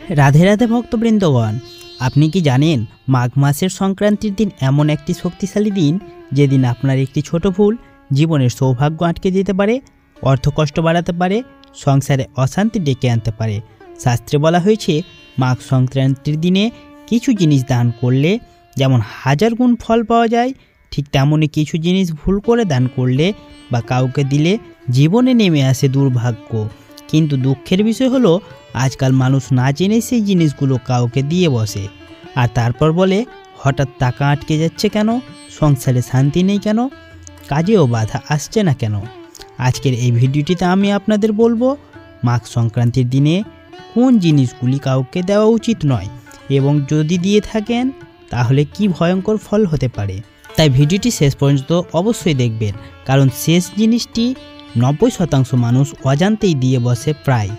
রাধে রাধে ভক্তবৃন্দগণ, আপনি কি জানেন মাঘ মাসের সংক্রান্তির দিন এমন একটি শক্তিশালী দিন যেদিন আপনার একটি ছোট ভুল জীবনের সৌভাগ্য আটকে দিতে পারে, অর্থকষ্ট বাড়াতে পারে, সংসারে অশান্তি ডেকে আনতে পারে। শাস্ত্রে বলা হয়েছে মাঘ সংক্রান্তির দিনে কিছু জিনিস দান করলে যেমন 1000 গুণ ফল পাওয়া যায়, ঠিক তেমনই কিছু জিনিস ভুল করে দান করলে বা কাউকে দিলে জীবনে নেমে আসে দুর্ভাগ্য। কিন্তু দুঃখের বিষয় হলো আজকাল মানুষ না জেনে সেই জিনিসগুলো কাউকে দিয়ে বসে, আর তারপর বলে হঠাৎ টাকা আটকে যাচ্ছে কেন, সংসারে শান্তি নেই কেন, কাজেও বাধা আসছে না কেন। আজকের এই ভিডিওটিতে আমি আপনাদের বলবো মাঘ সংক্রান্তির দিনে কোন জিনিসগুলি কাউকে দেওয়া উচিত নয় এবং যদি দিয়ে থাকেন তাহলে কি ভয়ঙ্কর ফল হতে পারে। তাই ভিডিওটি শেষ পর্যন্ত অবশ্যই দেখবেন, কারণ শেষ জিনিসটি 90% মানুষ অজান্তেই দিয়ে বসে প্রায়।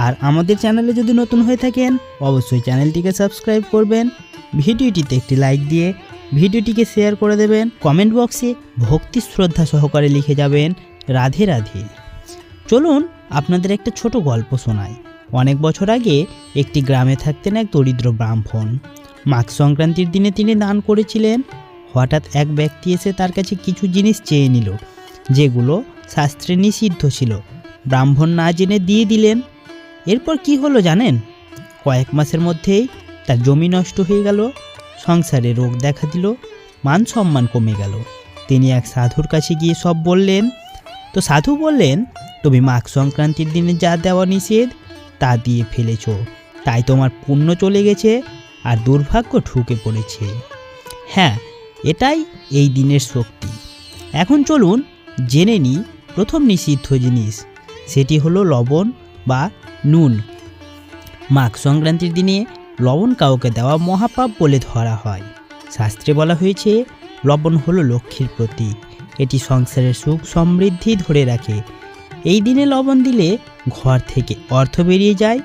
আর আমাদের চ্যানেলে যদি নতুন হয়ে থাকেন অবশ্যই চ্যানেলটিকে সাবস্ক্রাইব করবেন, ভিডিওটিতে একটি লাইক দিয়ে ভিডিওটিকে শেয়ার করে দেবেন, কমেন্ট বক্সে ভক্তি শ্রদ্ধা সহকারে লিখে যাবেন রাধে রাধে। চলুন আপনাদের একটা ছোট গল্প শোনাই। অনেক বছর আগে একটি গ্রামে থাকতেন এক দরিদ্র ব্রাহ্মণ। মাঘ সংক্রান্তির দিনে তিনি দান করেছিলেন। হঠাৎ এক ব্যক্তি এসে তার কাছে কিছু জিনিস চেয়ে নিল যেগুলো শাস্ত্রে নিষিদ্ধ ছিল। ব্রাহ্মণ না জেনে দিয়ে দিলেন। এরপর কি হলো জানেন? কয়েক মাসের মধ্যেই তার জমি নষ্ট হয়ে গেল, সংসারে রোগ দেখা দিল, মান সম্মান কমে গেল। তিনি এক সাধুর কাছে গিয়ে সব বললেন। তো সাধু বললেন, তুমি মাঘ সংক্রান্তির দিনে যা দেওয়া নিষেধ তা দিয়ে ফেলেছ, তাই তোমার পুণ্য চলে গেছে আর দুর্ভাগ্য ঢুকে পড়েছে। হ্যাঁ, এটাই এই দিনের শক্তি। এখন চলুন জেনে নিই প্রথম নিষিদ্ধ জিনিস, সেটি হলো লবণ বা নুন। মাঘ সংক্রান্তির দিনে লবণ কাউকে দেওয়া মহাপাপ বলে ধরা হয়। শাস্ত্রে বলা হয়েছে লবণ হলো লক্ষ্মীর প্রতীক, এটি সংসারের সুখ সমৃদ্ধি ধরে রাখে। এই দিনে লবণ দিলে ঘর থেকে অর্থ বেরিয়ে যায়,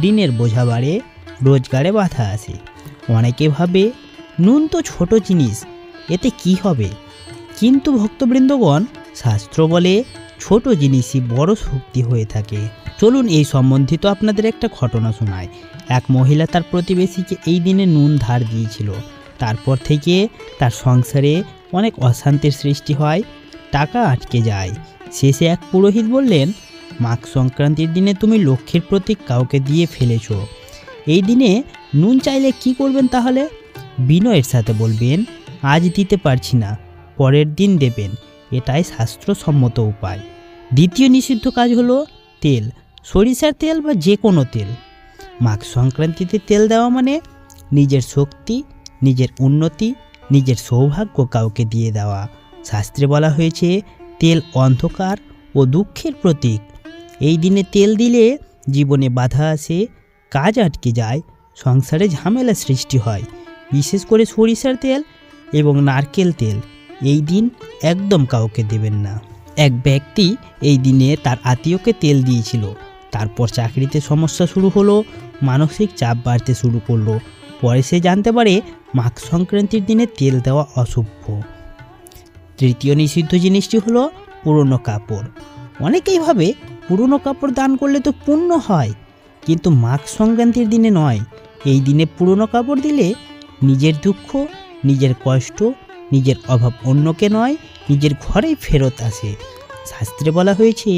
ঋণের বোঝা বাড়ে, রোজগারে বাধা আসে। অনেকে ভাবে নুন তো ছোট জিনিস, এতে কি হবে? কিন্তু ভক্তবৃন্দগণ, শাস্ত্র বলে ছোট জিনিসই বড় শক্তি হয়ে থাকে। চলুন এই সম্বন্ধিত আপনাদের একটা ঘটনা শোনায়। এক মহিলা তার প্রতিবেশীকে এই দিনে নুন ধার দিয়েছিল। তারপর থেকে তার সংসারে অনেক অশান্তির সৃষ্টি হয়, টাকা আটকে যায়। শেষে এক পুরোহিত বললেন, মাঘ সংক্রান্তির দিনে তুমি লক্ষ্মীর প্রতীক কাউকে দিয়ে ফেলেছ। এই দিনে নুন চাইলে কি করবেন তাহলে? বিনয়ের সাথে বলবেন, আজ দিতে পারছি না, পরের দিন দেবেন। এটাই শাস্ত্রসম্মত উপায়। দ্বিতীয় নিষিদ্ধ কাজ হলো তেল, সরিষার তেল বা যে কোনো তেল। মাঘ সংক্রান্তিতে তেল দেওয়া মানে নিজের শক্তি, নিজের উন্নতি, নিজের সৌভাগ্য কাউকে দিয়ে দেওয়া। শাস্ত্রে বলা হয়েছে তেল অন্ধকার ও দুঃখের প্রতীক। এই দিনে তেল দিলে জীবনে বাধা আসে, কাজ আটকে যায়, সংসারে ঝামেলা সৃষ্টি হয়। বিশেষ করে সরিষার তেল এবং নারকেল তেল এই দিন একদম কাউকে দেবেন না। এক ব্যক্তি এই দিনে তার আত্মীয়কে তেল দিয়েছিল। তারপর চাকরিতে সমস্যা শুরু হলো, মানসিক চাপ বাড়তে শুরু করলো। পরে সে জানতে পারে মাঘ সংক্রান্তির দিনে তেল দেওয়া অশুভ। তৃতীয় নিষিদ্ধ জিনিসটি হলো পুরনো কাপড়। অনেকেই ভাবে পুরনো কাপড় দান করলে তো পুণ্য হয়, কিন্তু মাঘ সংক্রান্তির দিনে নয়। এই দিনে পুরনো কাপড় দিলে নিজের দুঃখ, নিজের কষ্ট, নিজের অভাব অন্যকে নয়, নিজের ঘরেই ফেরত আসে। শাস্ত্রে বলা হয়েছে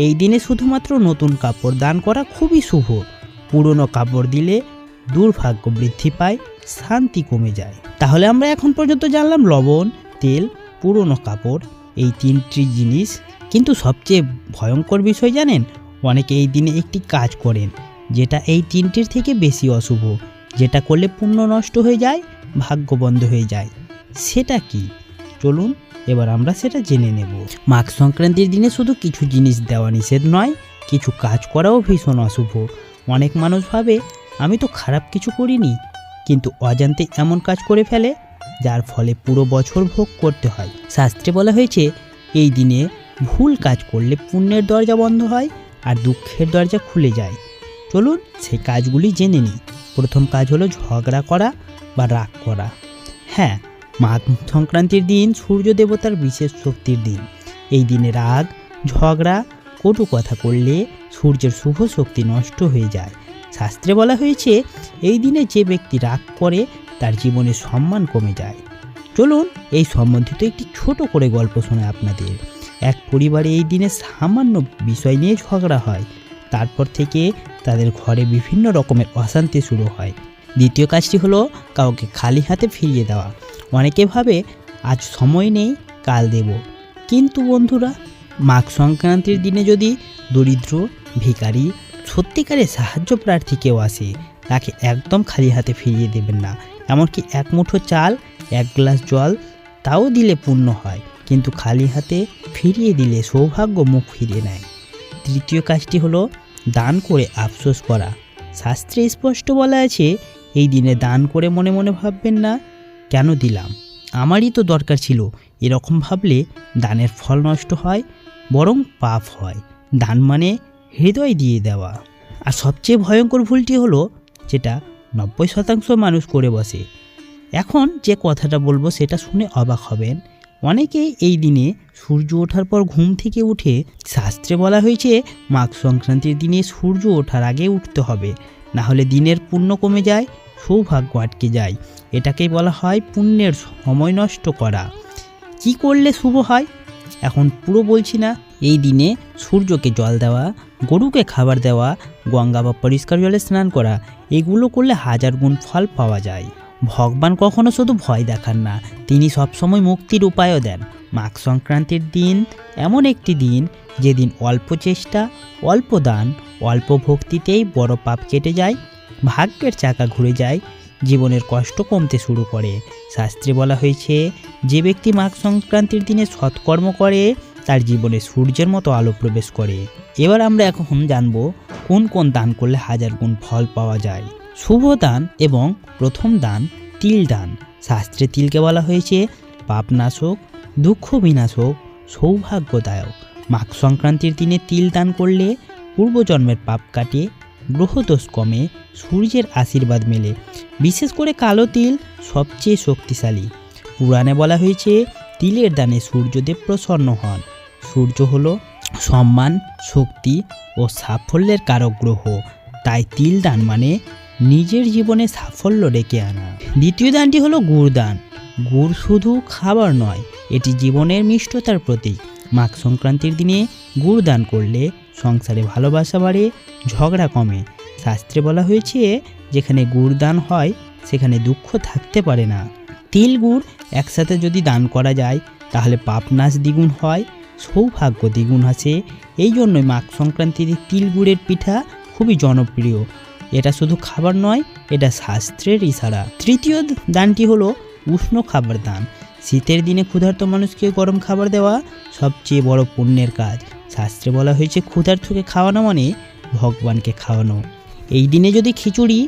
এই দিনে শুধুমাত্র নতুন কাপড় দান করা খুবই শুভ। পুরনো কাপড় দিলে দুর্ভাগ্য বৃদ্ধি পায়, শান্তি কমে যায়। তাহলে আমরা এখন পর্যন্ত জানলাম লবণ, তেল, পুরনো কাপড়, এই তিনটি জিনিস। কিন্তু সবচেয়ে ভয়ঙ্কর বিষয় জানেন, অনেকে এই দিনে একটি কাজ করেন যেটা এই তিনটির থেকে বেশি অশুভ, যেটা করলে পুণ্য নষ্ট হয়ে যায়, ভাগ্য বন্ধ হয়ে যায়। সেটা কি? চলুন এবার আমরা সেটা জেনে নেব। মাঘ সংক্রান্তির দিনে শুধু কিছু জিনিস দেওয়া নিষেধ নয়, কিছু কাজ করাও ভীষণ অশুভ। অনেক মানুষ ভাবে আমি তো খারাপ কিছু করিনি, কিন্তু অজান্তে এমন কাজ করে ফেলে যার ফলে পুরো বছর ভোগ করতে হয়। শাস্ত্রে বলা হয়েছে এই দিনে ভুল কাজ করলে পুণ্যের দরজা বন্ধ হয় আর দুঃখের দরজা খুলে যায়। চলুন সেই কাজগুলি জেনে নিই। প্রথম কাজ হলো ঝগড়া করা বা রাগ করা। হ্যাঁ, মাঘ সংক্রান্তির দিন সূর্য দেবতার বিশেষ শক্তির দিন। এই দিনে রাগ, ঝগড়া, কটু কথা করলে সূর্যের শুভ শক্তি নষ্ট হয়ে যায়। শাস্ত্রে বলা হয়েছে এই দিনে যে ব্যক্তি রাগ করে তার জীবনে সম্মান কমে যায়। চলুন এই সম্বন্ধিত একটি ছোট করে গল্প শোনায় আপনাদের। এক পরিবারে এই দিনে সামান্য বিষয় নিয়ে ঝগড়া হয়। তারপর থেকে তাদের ঘরে বিভিন্ন রকমের অশান্তি শুরু হয়। দ্বিতীয় কাজটি হলো কাউকে খালি হাতে ফিরিয়ে দেওয়া। অনেকে ভাবে আজ সময় নেই, কাল দেব। কিন্তু বন্ধুরা, মাঘ সংক্রান্তির দিনে যদি দরিদ্র, ভিখারি, সত্যিকারের সাহায্য প্রার্থী কেউ আসে, তাকে একদম খালি হাতে ফিরিয়ে দেবেন না। এমনকি এক মুঠো চাল, এক গ্লাস জল তাও দিলে পুণ্য হয়, কিন্তু খালি হাতে ফিরিয়ে দিলে সৌভাগ্য মুখ ফিরিয়ে নেয়। তৃতীয় কাজটি হলো দান করে আফসোস করা। শাস্ত্রে স্পষ্ট বলা আছে এই দিনে দান করে মনে মনে ভাববেন না কেন দিলাম, আমারই তো দরকার ছিল। এরকম ভাবলে দানের ফল নষ্ট হয়, বরং পাপ হয়। দান মানে হৃদয় দিয়ে দেওয়া। আর সবচেয়ে ভয়ঙ্কর ভুলটি হলো যেটা 90% মানুষ করে বসে। এখন যে কথাটা বলবো সেটা শুনে অবাক হবেন। অনেকেই এই দিনে সূর্য ওঠার পর ঘুম থেকে উঠে, শাস্ত্রে বলা হয়েছে মাঘ সংক্রান্তির দিনে সূর্য ওঠার আগে উঠতে হবে, না হলে দিনের পুণ্য কমে যায়, সৌভাগ্য আটকে যায়। এটাকেই বলা হয় পুণ্যের সময় নষ্ট করা। কি করলে শুভ হয় এখন পুরো বলছি না। এই দিনে সূর্যকে জল দেওয়া, গরুকে খাবার দেওয়া, গঙ্গা বা পরিষ্কার জলে স্নান করা, এগুলো করলে 1000 গুণ ফল পাওয়া যায়। ভগবান কখনো শুধু ভয় দেখান না, তিনি সবসময় মুক্তির উপায়ও দেন। মাঘ সংক্রান্তির দিন এমন একটি দিন যেদিন অল্প চেষ্টা, অল্প দান, অল্প ভক্তিতেই বড় পাপ কেটে যায়, ভাগ্যের চাকা ঘুরে যায়, জীবনের কষ্ট কমতে শুরু করে। শাস্ত্রে বলা হয়েছে যে ব্যক্তি মাঘ সংক্রান্তির দিনে সৎকর্ম করে তার জীবনে সূর্যের মতো আলো প্রবেশ করে। এবার আমরা এখন জানবো কোন কোন দান করলে 1000 গুণ ফল পাওয়া যায়। শুভ দান এবং প্রথম দান তিল দান। শাস্ত্রে তিলকে বলা হয়েছে পাপনাশক, দুঃখ বিনাশক, সৌভাগ্যদায়ক। মাঘ সংক্রান্তির দিনে তিল দান করলে পূর্বজন্মের পাপ কাটে, গ্রহদোষ কমে, সূর্যের আশীর্বাদ মেলে। বিশেষ করে কালো তিল সবচেয়ে শক্তিশালী। পুরাণে বলা হয়েছে তিলের দানে সূর্যদেব প্রসন্ন হন। সূর্য হলো সম্মান, শক্তি ও সাফল্যের কারক গ্রহ, তাই তিল দান মানে নিজের জীবনে সাফল্য ডেকে আনা। দ্বিতীয় দানটি হলো গুড় দান। গুড় শুধু খাবার নয়, এটি জীবনের মিষ্টতার প্রতীক। মাঘ সংক্রান্তির দিনে গুড় দান করলে সংসারে ভালোবাসা বাড়ে, ঝগড়া কমে। শাস্ত্রে বলা হয়েছে যেখানে গুড় দান হয় সেখানে দুঃখ থাকতে পারে না। তিল গুড় একসাথে যদি দান করা যায় তাহলে পাপনাশ দ্বিগুণ হয়, সৌভাগ্য দ্বিগুণ আসে। এই জন্যই মাঘ সংক্রান্তির তিল গুড়ের পিঠা খুবই জনপ্রিয়। এটা শুধু খাবার নয়, এটা শাস্ত্রের ইশারা। তৃতীয় দানটি হলো উষ্ণ খাবার দান। শীতের দিনে ক্ষুধার্ত মানুষকে গরম খাবার দেওয়া সবচেয়ে বড় পুণ্যের কাজ। শাস্ত্রে বলা হয়েছে ক্ষুধার্তকে খাওয়ানো মানে ভগবানকে খাওয়ানো। এই দিনে যদি খিচুড়ি,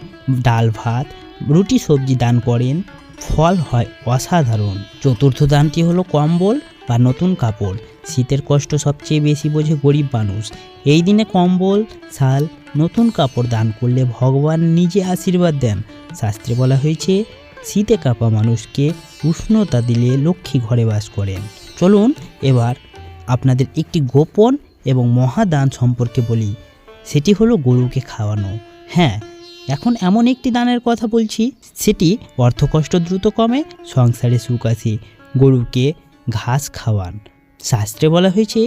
ডাল ভাত, রুটি সবজি দান করেন ফল হয় অসাধারণ। চতুর্থ দানটি হলো কম্বল বা নতুন কাপড়। শীতের কষ্ট সবচেয়ে বেশি বোঝে গরিব মানুষ। এই দিনে কম্বল, শাল, নতুন কাপড় দান করলে ভগবান নিজে আশীর্বাদ দেন। শাস্ত্রে বলা হয়েছে শীতে কাঁপা মানুষকে উষ্ণতা দিলে লক্ষ্মী ঘরে বাস করেন। চলুন এবার আপনাদের একটি গোপন এবং মহাদান সম্পর্কে বলি, সেটি হলো গরুকে খাওয়ানো। হ্যাঁ, এখন এমন একটি দানের কথা বলছি সেটি অর্থকষ্ট দ্রুত কমে, সংসারে সুখ আসে। গরুকে ঘাস খাওয়ান। শাস্ত্রে বলা হয়েছে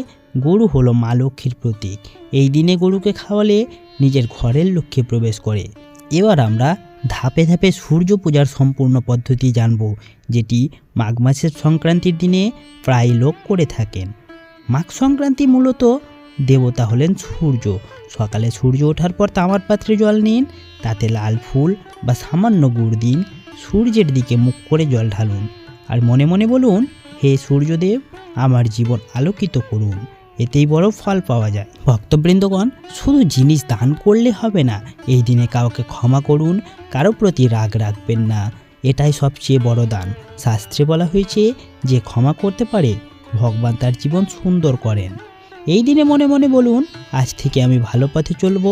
গরু হলো মা লক্ষ্মীর প্রতীক। এই দিনে গরুকে খাওয়ালে নিজের ঘরের লক্ষ্মী প্রবেশ করে। এবার আমরা ধাপে ধাপে সূর্য পূজার সম্পূর্ণ পদ্ধতি জানব, যেটি মাঘ মাসের সংক্রান্তির দিনে প্রায় লোক করে থাকেন। মাঘ সংক্রান্তি মূলত দেবতা হলেন সূর্য। সকালে সূর্য ওঠার পর তামার পাত্রে জল নিন, তাতে লাল ফুল বা সামান্য গুড় দিন, সূর্যের দিকে মুখ করে জল ঢালুন আর মনে মনে বলুন, হে সূর্যদেব, আমার জীবন আলোকিত করুন। এতেই বড় ফল পাওয়া যায়। ভক্তবৃন্দগণ, শুধু জিনিস দান করলে হবে না, এই দিনে কাউকে ক্ষমা করুন, কারো প্রতি রাগ রাখবেন না। এটাই সবচেয়ে বড় দান। শাস্ত্রে বলা হয়েছে যে ক্ষমা করতে পারে ভগবান তার জীবন সুন্দর করেন। এই দিনে মনে মনে বলুন, আজ থেকে আমি ভালো পথে চলবো,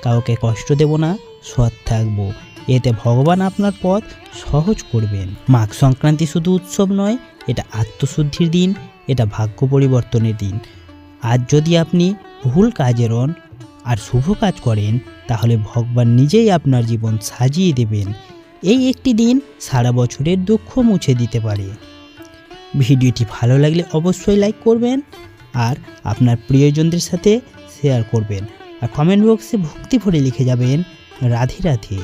কাউকে কষ্ট দেব না, সৎ থাকবো। এতে ভগবান আপনার পথ সহজ করবেন। মাঘ সংক্রান্তি শুধু উৎসব নয়, এটা আত্মশুদ্ধির দিন, এটা ভাগ্য পরিবর্তনের দিন। আজ যদি আপনি ভুল কাজে রন, আর শুভ কাজ করেন, তাহলে ভগবান নিজেই আপনার জীবন সাজিয়ে দেবেন। এই একটি দিন সারা বছরের দুঃখ মুছে দিতে পারে। ভিডিওটি ভালো লাগলে অবশ্যই লাইক করবেন আর আপনার প্রিয়জনদের সাথে শেয়ার করবেন। আর কমেন্ট বক্সে ভক্তি ভরে লিখে যাবেন রাধে রাধে।